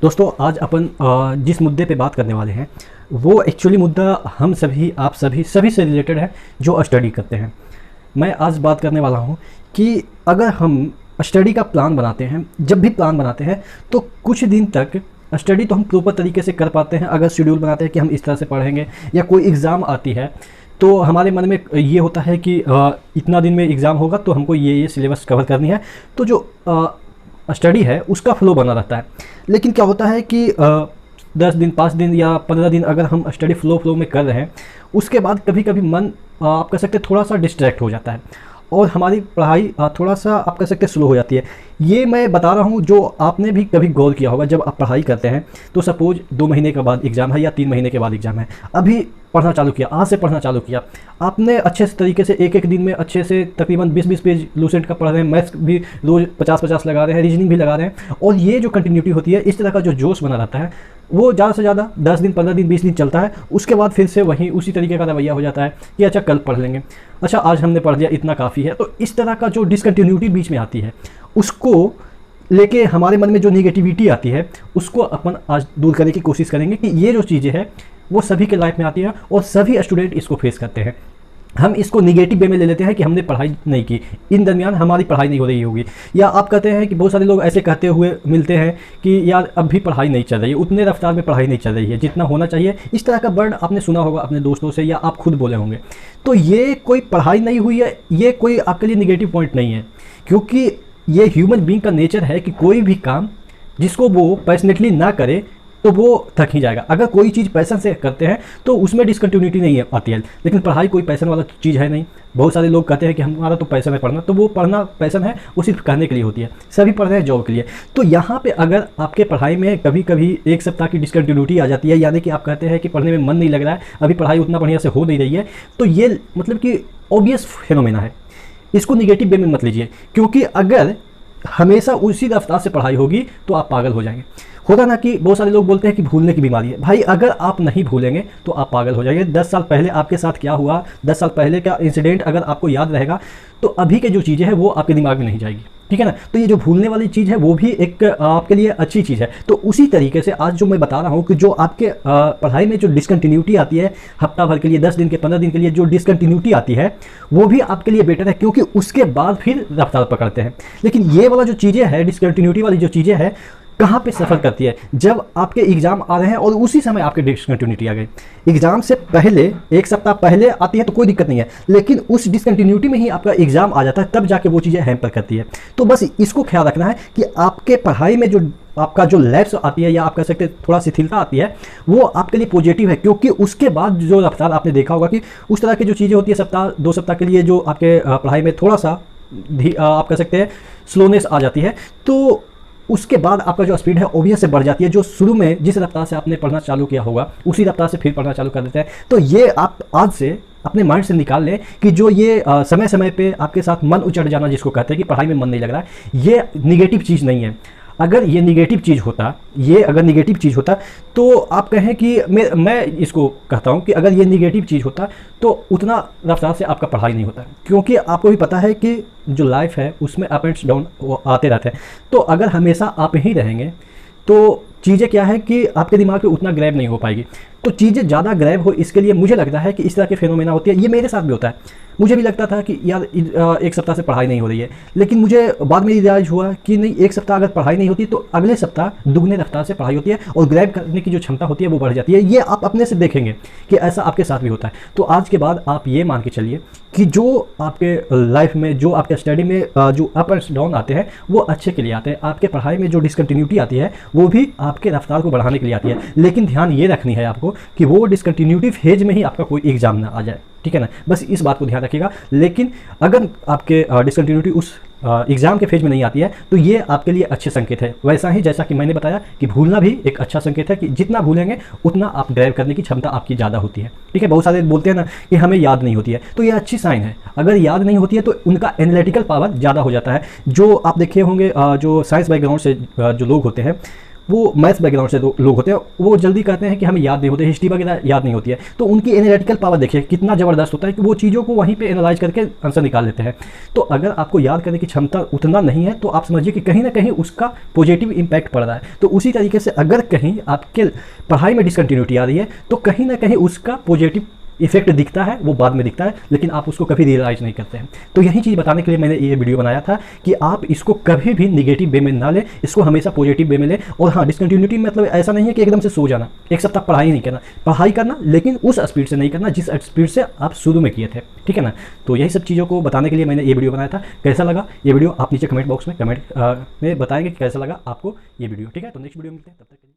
दोस्तों आज अपन जिस मुद्दे पे बात करने वाले हैं वो एक्चुअली मुद्दा हम सभी आप सभी से रिलेटेड है जो स्टडी करते हैं। मैं आज बात करने वाला हूँ कि अगर हम स्टडी का प्लान बनाते हैं, जब भी प्लान बनाते हैं तो कुछ दिन तक स्टडी तो हम प्रॉपर तरीके से कर पाते हैं। अगर शेड्यूल बनाते हैं कि हम इस तरह से पढ़ेंगे या कोई एग्ज़ाम आती है तो हमारे मन में ये होता है कि इतना दिन में एग्ज़ाम होगा तो हमको ये सिलेबस कवर करनी है, तो जो स्टडी है उसका फ्लो बना रहता है। लेकिन क्या होता है कि 10 दिन 5 दिन या 15 दिन अगर हम स्टडी फ्लो में कर रहे हैं, उसके बाद कभी कभी मन आप कह सकते हैं थोड़ा सा डिस्ट्रैक्ट हो जाता है और हमारी पढ़ाई थोड़ा सा आप कह सकते हैं स्लो हो जाती है। ये मैं बता रहा हूँ जो आपने भी कभी गौर किया होगा। जब आप पढ़ाई करते हैं तो सपोज 2 महीने के बाद एग्ज़ाम है या 3 महीने के बाद एग्ज़ाम है, अभी पढ़ना चालू किया, आज से पढ़ना चालू किया, आपने अच्छे से तरीके से एक दिन में अच्छे से तकरीबन 20 पेज लूसेंट का पढ़ रहे हैं, मैथ्स भी रोज़ 50 लगा रहे हैं, रीजनिंग भी लगा रहे हैं, और ये जो कंटिन्यूटी होती है, इस तरह का जो जोश बना रहता है वो ज़्यादा से ज़्यादा 10 दिन 15 दिन 20 दिन चलता है। उसके बाद फिर से वहीं उसी तरीके का रवैया हो जाता है कि अच्छा कल पढ़ लेंगे, अच्छा आज हमने पढ़ लिया, इतना काफ़ी है। तो इस तरह का जो डिसकंटिन्यूटी बीच में आती है उसको लेके हमारे मन में जो नेगेटिविटी आती है उसको अपन आज दूर करने की कोशिश करेंगे कि ये जो चीज़ें हैं वो सभी के लाइफ में आती है और सभी स्टूडेंट इसको फेस करते हैं। हम इसको निगेटिव वे में ले लेते हैं कि हमने पढ़ाई नहीं की, इन दरमियान हमारी पढ़ाई नहीं हो रही होगी, या आप कहते हैं कि बहुत सारे लोग ऐसे कहते हुए मिलते हैं कि यार अब भी पढ़ाई नहीं चल रही है, उतने रफ्तार में पढ़ाई नहीं चल रही है जितना होना चाहिए। इस तरह का वर्ड आपने सुना होगा अपने दोस्तों से या आप खुद बोले होंगे। तो ये कोई पढ़ाई नहीं हुई है, ये कोई आपके लिए निगेटिव पॉइंट नहीं है, क्योंकि ये ह्यूमन बीइंग का नेचर है कि कोई भी काम जिसको वो पैशनेटली ना करे तो वो थक ही जाएगा। अगर कोई चीज़ पैशन से करते हैं तो उसमें डिसकंटिन्यूटी नहीं आती है, लेकिन पढ़ाई कोई पैशन वाला चीज़ है नहीं। बहुत सारे लोग कहते हैं कि हमारा तो पैशन है पढ़ना, तो वो पढ़ना पैशन है, वो सिर्फ कहने के लिए होती है, सभी पढ़ रहे हैं जॉब के लिए। तो यहाँ पे अगर आपके पढ़ाई में कभी कभी 1 सप्ताह की डिसकंटिन्यूटी आ जाती है, यानी कि आप कहते हैं कि पढ़ने में मन नहीं लग रहा है, अभी पढ़ाई उतना बढ़िया से हो नहीं रही है, तो ये मतलब कि ऑब्वियस फिनोमेना है, इसको निगेटिव वे में मत लीजिए। क्योंकि अगर हमेशा उसी रफ्तार से पढ़ाई होगी तो आप पागल हो जाएंगे। होगा ना कि बहुत सारे लोग बोलते हैं कि भूलने की बीमारी है। भाई अगर आप नहीं भूलेंगे तो आप पागल हो जाएंगे। 10 साल पहले आपके साथ क्या हुआ, 10 साल पहले का इंसिडेंट अगर आपको याद रहेगा तो अभी के जो चीज़ें हैं वो आपके दिमाग में नहीं जाएगी, ठीक है ना। तो ये जो भूलने वाली चीज़ है वो भी एक आपके लिए अच्छी चीज़ है। तो उसी तरीके से आज जो मैं बता रहा हूँ कि जो आपके पढ़ाई में जो डिसकंटिन्यूटी आती है हफ्ता भर के लिए, 10 दिन के 15 दिन के लिए जो डिसकंटिन्यूटी आती है वो भी आपके लिए बेटर है, क्योंकि उसके बाद फिर रफ्तार पकड़ते हैं। लेकिन ये वाला जो चीज़ें है, डिसकंटिन्यूटी वाली जो चीज़ें हैं, कहाँ पे सफ़र करती है, जब आपके एग्ज़ाम आ रहे हैं और उसी समय आपके डिसकंटिन्यूटी आ गई। एग्ज़ाम से पहले 1 सप्ताह पहले आती है तो कोई दिक्कत नहीं है, लेकिन उस डिसकंटिन्यूटी में ही आपका एग्ज़ाम आ जाता है, तब जाके वो चीज़ें हैम्पर करती है। तो बस इसको ख्याल रखना है कि आपके पढ़ाई में जो आपका जो लैप्स आती है या आप कह सकते हैं थोड़ा शिथिलता आती है, वो आपके लिए पॉजिटिव है, क्योंकि उसके बाद जो रफ्तार आपने देखा होगा कि उस तरह की जो चीज़ें होती है सप्ताह 2 सप्ताह के लिए जो आपके पढ़ाई में थोड़ा सा आप कह सकते हैं स्लोनेस आ जाती है, तो उसके बाद आपका जो स्पीड है ओबियस से बढ़ जाती है। जो शुरू में जिस रफ्तार से आपने पढ़ना चालू किया होगा उसी रफ्तार से फिर पढ़ना चालू कर देते हैं। तो ये आप आज से अपने माइंड से निकाल लें कि जो ये समय समय पे आपके साथ मन उचट जाना जिसको कहते हैं कि पढ़ाई में मन नहीं लग रहा है, ये निगेटिव चीज़ नहीं है। अगर ये निगेटिव चीज़ होता, ये अगर निगेटिव चीज़ होता तो आप कहें कि मैं इसको कहता हूँ कि अगर ये निगेटिव चीज़ होता तो उतना रफ्तार से आपका पढ़ाई नहीं होता, क्योंकि आपको भी पता है कि जो लाइफ है उसमें अप एंड डाउन आते रहते हैं। तो अगर हमेशा आप ही रहेंगे तो चीज़ें क्या है कि आपके दिमाग पे उतना ग्रैब नहीं हो पाएगी। तो चीज़ें ज़्यादा ग्रैब हो, इसके लिए मुझे लगता है कि इस तरह के फिनोमेना होती है। ये मेरे साथ भी होता है, मुझे भी लगता था कि यार 1 सप्ताह से पढ़ाई नहीं हो रही है, लेकिन मुझे बाद में रियलाइज हुआ कि नहीं, 1 सप्ताह अगर पढ़ाई नहीं होती तो अगले सप्ताह दुगने रफ्तार से पढ़ाई होती है और ग्रैब करने की जो क्षमता होती है वो बढ़ जाती है। ये आप अपने से देखेंगे कि ऐसा आपके साथ भी होता है। तो आज के बाद आप ये मान के चलिए कि जो आपके लाइफ में, जो आपके स्टडी में जो अप एंड डाउन आते हैं वो अच्छे के लिए आते हैं। आपके पढ़ाई में जो डिसकंटिन्यूटी आती है वो भी आपके रफ्तार को बढ़ाने के लिए आती है। लेकिन ध्यान ये रखनी है आपको कि वो डिसकंटिन्यूटी फेज में ही आपका कोई एग्जाम ना आ जाए, ठीक है ना। बस इस बात को ध्यान रखिएगा। लेकिन अगर आपके डिसकंटिन्यूटी उस एग्ज़ाम के फेज में नहीं आती है तो ये आपके लिए अच्छे संकेत है। वैसा ही जैसा कि मैंने बताया कि भूलना भी एक अच्छा संकेत है, कि जितना भूलेंगे उतना आप ड्राइव करने की क्षमता आपकी ज़्यादा होती है, ठीक है। बहुत सारे बोलते हैं ना कि हमें याद नहीं होती है, तो ये अच्छी साइन है। अगर याद नहीं होती है तो उनका एनालिटिकल पावर ज़्यादा हो जाता है। जो आप देखे होंगे जो साइंस बैकग्राउंड से जो लोग होते हैं वो मैथ्स बैकग्राउंड से लोग होते हैं, वो जल्दी कहते हैं कि हमें याद नहीं होते, हिस्ट्री वगैरह याद नहीं होती है, तो उनकी एनालिटिकल पावर देखिए कितना ज़बरदस्त होता है कि वो चीज़ों को वहीं पे एनालाइज करके आंसर निकाल लेते हैं। तो अगर आपको याद करने की क्षमता उतना नहीं है तो आप समझिए कि कहीं ना कहीं उसका पॉजिटिव इम्पैक्ट पड़ रहा है। तो उसी तरीके से अगर कहीं आपके पढ़ाई में डिसकंटिन्यूटी आ रही है तो कहीं ना कहीं उसका पॉजिटिव इफेक्ट दिखता है, वो बाद में दिखता है, लेकिन आप उसको कभी रियलाइज नहीं करते हैं। तो यही चीज़ बताने के लिए मैंने ये वीडियो बनाया था कि आप इसको कभी भी निगेटिव वे में ना लें, इसको हमेशा पॉजिटिव वे में लें। और हाँ, डिसकंटिन्यूटी मतलब ऐसा नहीं है कि एकदम से सो जाना, एक सप्ताह पढ़ाई नहीं करना, पढ़ाई करना लेकिन उस स्पीड से नहीं करना जिस स्पीड से आप शुरू में किए थे, ठीक है ना। तो यही सब चीज़ों को बताने के लिए मैंने ये वीडियो बनाया था। कैसा लगा ये वीडियो आप नीचे कमेंट बॉक्स में कमेंट में बताएंगे कि कैसा लगा आपको ये वीडियो, ठीक है। तो नेक्स्ट वीडियो मिलते हैं, तब तक के लिए।